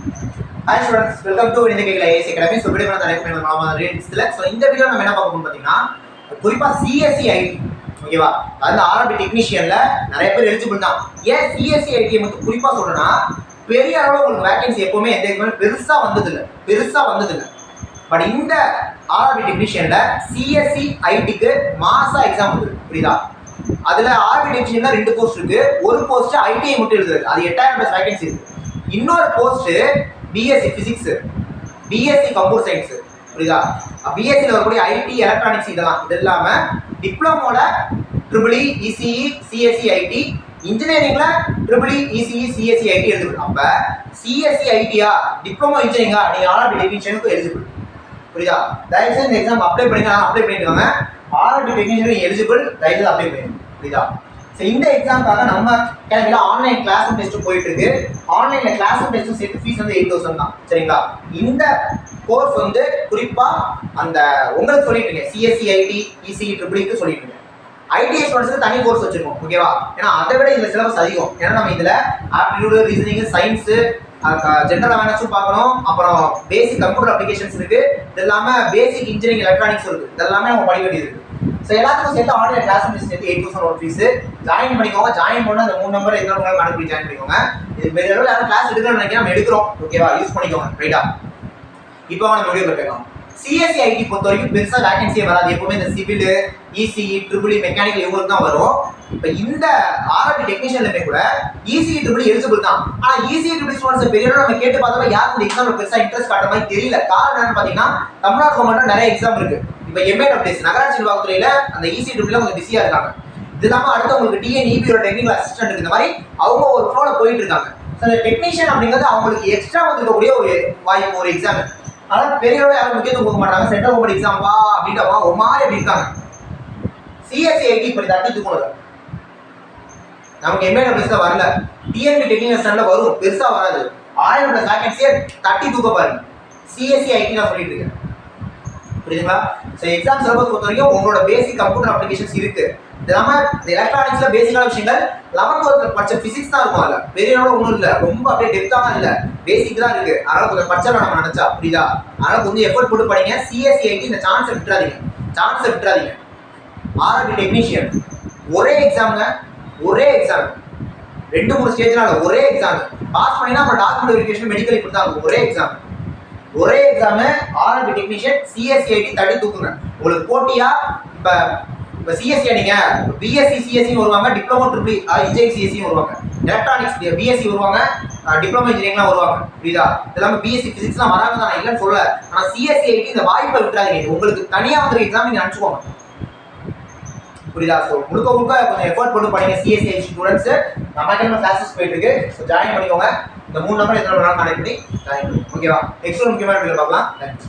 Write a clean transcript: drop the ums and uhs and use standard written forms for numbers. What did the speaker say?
Hi students, welcome to Vinidhikala AIC Academy. So video நான் தலைப்பு நம்ம ரீட்ஸ்ல சோ இந்த வீடியோ நம்ம என்ன பார்க்க போறோம் பாத்தீங்கன்னா குறிப்பா CSE IT ஓகேவா அந்த ஆர்பி டெக்னீஷியன்ல நிறைய பேர் எலிஜிபிள் தான். ஏன் CSE IT மட்டும் குறிப்பா சொல்றேன்னா பெரிய அளவுல உங்களுக்கு வேகன்சி எப்பவுமே எந்த எக்ஸாம் பெருசா வந்ததில்ல. பட் இந்த ஆர்பி டெக்னீஷியன்ல CSE ITக்கு மாசா எக்ஸாம் வருது. புரியுதா? அதுல ஆர்பி டெக்னீஷியன்ல ரெண்டு போஸ்ட் இருக்கு. ஒரு போஸ்ட் ITஐ மட்டும் எழுதுறது. அது 8000 பிளஸ் வேகன்சி இருக்கு. இன்னொரு post BSc Physics, BSc Computer Science, புரியுதா? BSc ல வரக்கூடிய IT, எலக்ட்ரானிக்ஸ் இதெல்லாம டிப்ளமோல EEE, ECE, CSE IT, இன்ஜினியரிங்ல EEE, ECE, CSE IT eligible. அப்ப CSE ITயா டிப்ளமோ இன்ஜினியரிங்கா நீங்க ஆர்பி டெக்னீஷியனுக்கு எலிஜிபிள். புரியுதா? தயவுசெய்து இந்த எக்ஸாம் அப்ளை பண்ணிக்கோங்க. ஆர்பி டெக்னீஷியனுக்கு எலிஜிபிள், தயவுசெய்து அப்ளை பண்ணுங்க. புரியுதா? இந்த எக்ஸாம்காக நம்ம அகாடமில ஆன்லைன் கிளாஸ் டெஸ்ட் போயிட்டு இருக்கு. ஆன்லைன்ல கிளாஸ் டெஸ்ட் சேர்த்து ஃபீஸ் வந்து 8000 தான். சரிங்களா? இந்த கோர்ஸ் வந்து குறிப்பா அந்த உங்களுக்கு சொல்லிட்டு இருக்கேன் CSE IT, ECE, EEEக்கு சொல்லிட்டு இருக்கேன். ITI ஸ்டூடண்ட்ஸ்க்கு தனி கோர்ஸ் வச்சிருக்கோம். ஓகேவா? ஏன்னா அதை விட இதுல சிலபஸ் அதிகம். ஏன்னா நம்ம இதுல ஆப்டிடியூட், ரீசனிங், சயின்ஸ், ஜெனரல் அவேர்னஸும் பார்க்கணும். அப்புறம் பேசிக் கம்ப்யூட்டர் அப்ளிகேஷன்ஸ் இருக்கு. இது இல்லாம பேசிக் இன்ஜினியரிங் எலக்ட்ரானிக்ஸ் இருக்கு. இதெல்லாமே நம்ம படிக்க வேண்டியது இருக்கு. ஸோ எல்லாத்துக்கும் சேர்த்து ஆன்லைன் கிளாஸ் சேர்த்து 8000 ஃபீஸ். ஜாயின் பண்ணிக்கோங்க. ஜாயின் பண்ண அந்த 3 நம்பர் எந்த நம்பர் கணக்கு ஜாயின் பண்ணிக்கோங்க. இது பெரிய அளவில் யாரும் கிளாஸ் எடுக்கணும்னு நினைக்கிறேன், நம்ம எடுக்கிறோம். ஓகேவா? யூஸ் பண்ணிக்கோங்க. ரைட்டா? இப்போ நம்ம வீடியோ கேட்கலாம். CSE IT பொறுத்த வரைக்கும் பெருசா வேகன்சியே வராது. எப்பவுமே இந்த சிவில், ECE, EEE, மெக்கானிக்கல் இவங்களுக்கு தான் வரும். இப்போ இந்த ஆர்பி டெக்னீஷியன்லுமே கூட ECE, EEE எலிஜிபிள் தான். ஆனா ECE, EEE ஸ்டூடண்ட்ஸ் பெரிய அளவில் நம்ம கேட்டு பார்த்தா யாரும் இந்த எக்ஸாம்ல பெருசா இன்ட்ரெஸ்ட் காட்டுற மாதிரி தெரியல. காரணம் என்னன்னு பாத்தீங்கன்னா தமிழ்நாடு கவர்மெண்ட் நிறைய எக்ஸாம் இருக்கு. இப்போ MAWS நகராட்சி நிர்வாகத்துறையில அந்த ECE, EEE கொஞ்சம் பிஸியா இருக்காங்க. இது இல்லாம அடுத்து உங்களுக்கு TNEB டெக்னிக்கல் அசிஸ்டன்ட் இந்த மாதிரி அவங்க ஒரு ஃப்ளோல போயிட்டு இருக்காங்க. ஸோ இந்த டெக்னீஷியன் அப்படிங்கிறது அவங்களுக்கு எக்ஸ்ட்ரா வந்துருக்கக்கூடிய ஒரு வாய்ப்பு, ஒரு எக்ஸாம். ஆனால் பெரிய அளவில் யாரும் முக்கியத்துவம் கொடுக்க மாட்டாங்க. சென்ட்ரல் கவர்மெண்ட் எக்ஸாம் வா அப்படின்ட்டு ஒரு மாதிரி அப்படி இருக்காங்க. CSE IT இப்படி தட்டி தூக்கணும். நமக்கு MAWS தான் வரல, TNB டெக்னிக்கல் அசிஸ்டன்ட்ல வரும், பெருசா வராது. 1000 பிளஸ் வேகன்சியை தட்டி தூக்க பாருங்க. CSE IT நான் சொல்லிட்டு இருக்கேன். புரியுதுங்களா? ஸோ எக்ஸாம் சிலபஸ் பொறுத்த வரைக்கும் உங்களோட பேசிக் கம்ப்யூட்டர் அப்ளிகேஷன்ஸ் இருக்கு. இது இல்லாம இந்த எலக்ட்ரானிக்ஸ்ல பேசிக்கான விஷயங்கள் 11th படிச்ச பிசிக்ஸ் தான் இருக்கும். அதுல பெரிய அளவு ஒன்றும் இல்லை, ரொம்ப அப்படியே டெப்த்தாக இல்லை, பேசிக் தான் இருக்கு. அதனால கொஞ்சம் படிச்சா நம்ம நினைச்சா. புரியுதா? அதனால கொஞ்சம் எஃபர்ட் போட்டு படிங்க. CSE IT இந்த சான்ஸை விட்டுறாதீங்க. ஆர்பி டெக்னீஷியன் ஒரே எக்ஸாம் 2-3 ஸ்டேஜ்னால ஒரே எக்ஸாம் பாஸ் பண்ணினா அப்புறம் டாக்குமெண்ட் வெரிஃபிகேஷன், மெடிக்கல் இப்படி தான் இருக்கும். ஒரே exam RB technician CSE IT தட்டி தூக்குங்க. உங்களுக்கு போட்டியா இப்போ CSE நீங்க BSc CSE வருவாங்க, டிப்ளமோ EEE இன்ஜினியரிங் CSE வருவாங்க, எலக்ட்ரானிக்ஸ் BSc வருவாங்க, டிப்ளமோ இன்ஜினியரிங்லாம் வருவாங்க. புரியுதா? இதெல்லாம் BSc பிசிக்ஸ்லாம் வராங்க தான், இல்லைன்னு சொல்லல. ஆனால் CSE IT இந்த வாய்ப்பை விட்டுறாதீங்க. உங்களுக்கு தனியா வந்து எக்ஸாம் நீங்க நினைச்சுக்கோங்க. புரியுதா? ஸோ முழுக்க கொஞ்சம் எஃபர்ட் போட்டு படிங்க. CSE IT ஸ்டூடெண்ட்ஸ் நம்ம அகாடமில கிளாஸஸ் போயிட்டு இருக்கு. ஸோ ஜாயின் பண்ணிக்கோங்க. இந்த 3 நம்பர் எத்தனை நாள் கனெக்ட் பண்ணி ஜாயின் பண்ணுங்க. ஓகேவா? நெக்ஸ்ட் ஒரு முக்கியமான வீடியோ பார்க்கலாம். தேங்க்ஸ்.